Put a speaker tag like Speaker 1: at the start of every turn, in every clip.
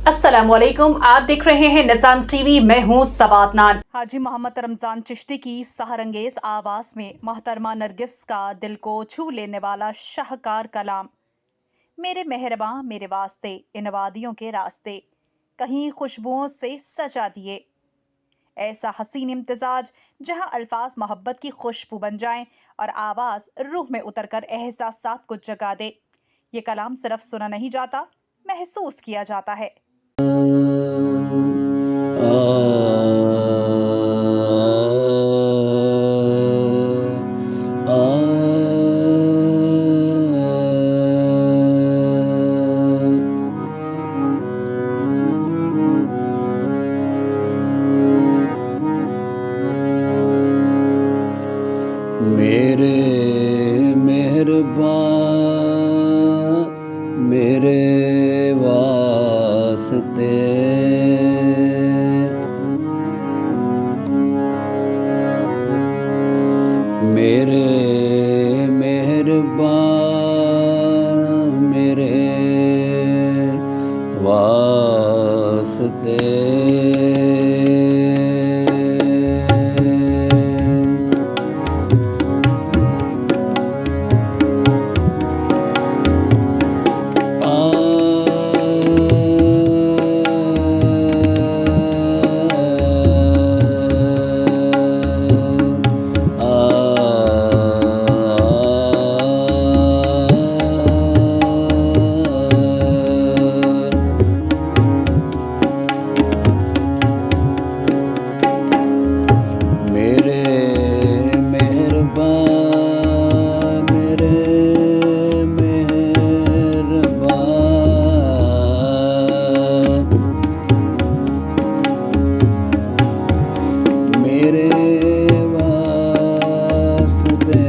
Speaker 1: अस्सलामुअलैकुम, आप देख रहे हैं निज़ाम टीवी। मैं हूं सवात नान।
Speaker 2: हाजी मोहम्मद रमज़ान चिश्ती की सहरंगेज आवाज़ में मोहतरमा नरगिस का दिल को छू लेने वाला शाहकार कलाम। मेरे मेहरबां मेरे वास्ते इन वादियों के रास्ते कहीं खुशबुओं से सजा दिए। ऐसा हसीन इम्तिजाज जहां अल्फाज मोहब्बत की खुशबू बन जाएं और आवाज़ रूह में उतरकर एहसासात को जगा दे। ये कलाम सिर्फ सुना नहीं जाता, महसूस किया जाता है।
Speaker 3: मेरे मेहरबान मेरे वास्ते मेरे मेहरबान मेरे वास्ते मेरे वास्ते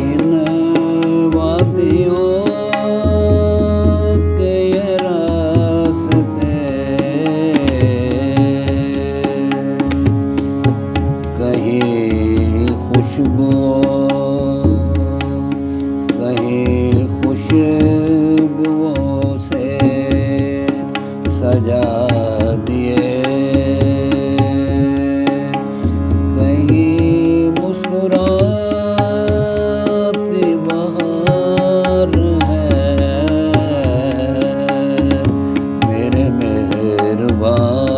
Speaker 3: इन वादियों के ये रास्ते कहीं खुशबू खुशबुओं से सजा दिए, कहीं मुस्कुराती बहार है। मेरे मेहरबान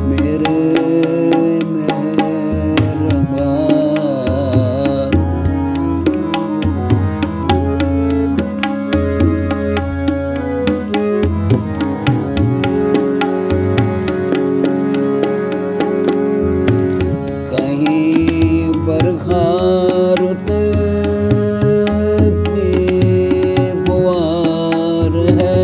Speaker 3: मेरे बरखा रुत की पुआर है,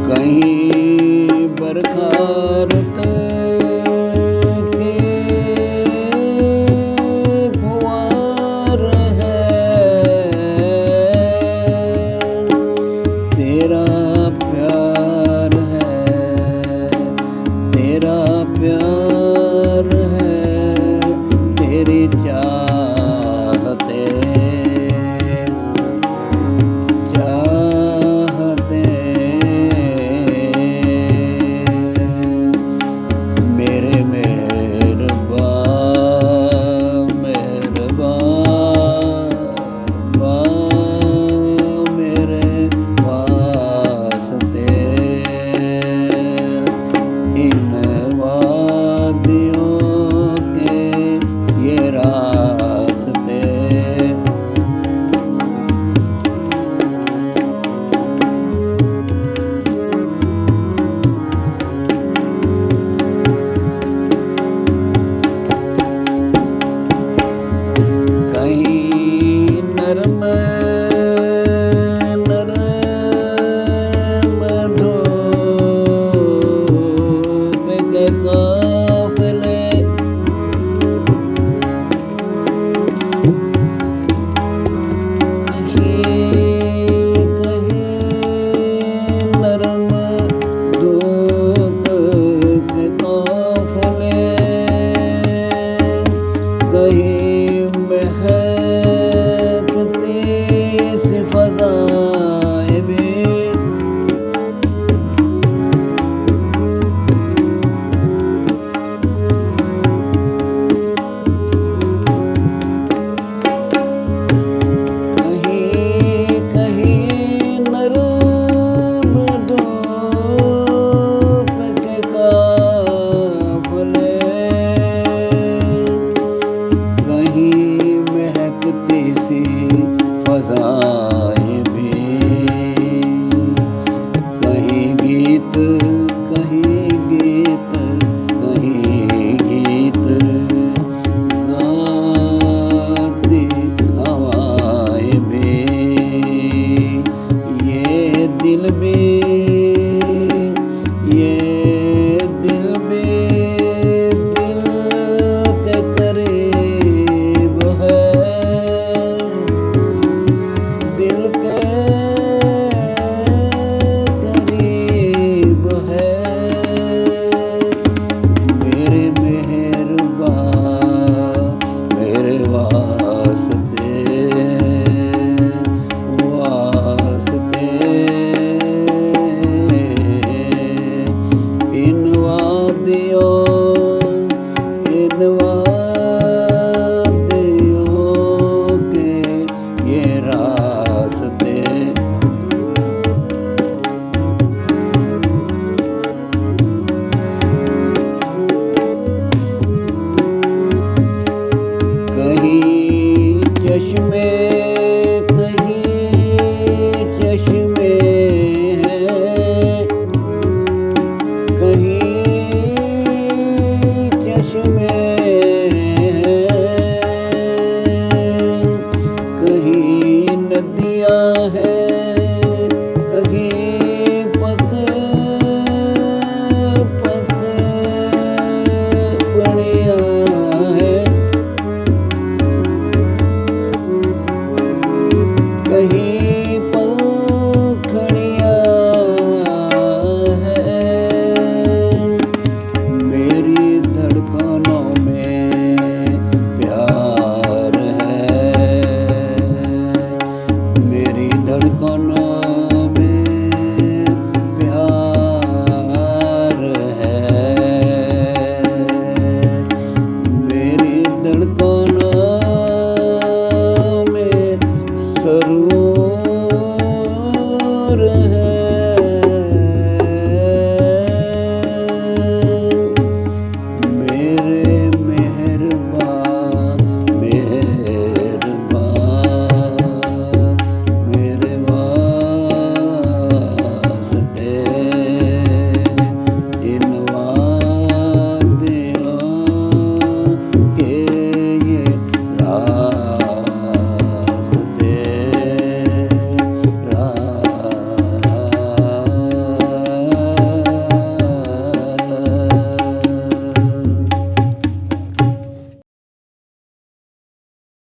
Speaker 3: कहीं दिल भी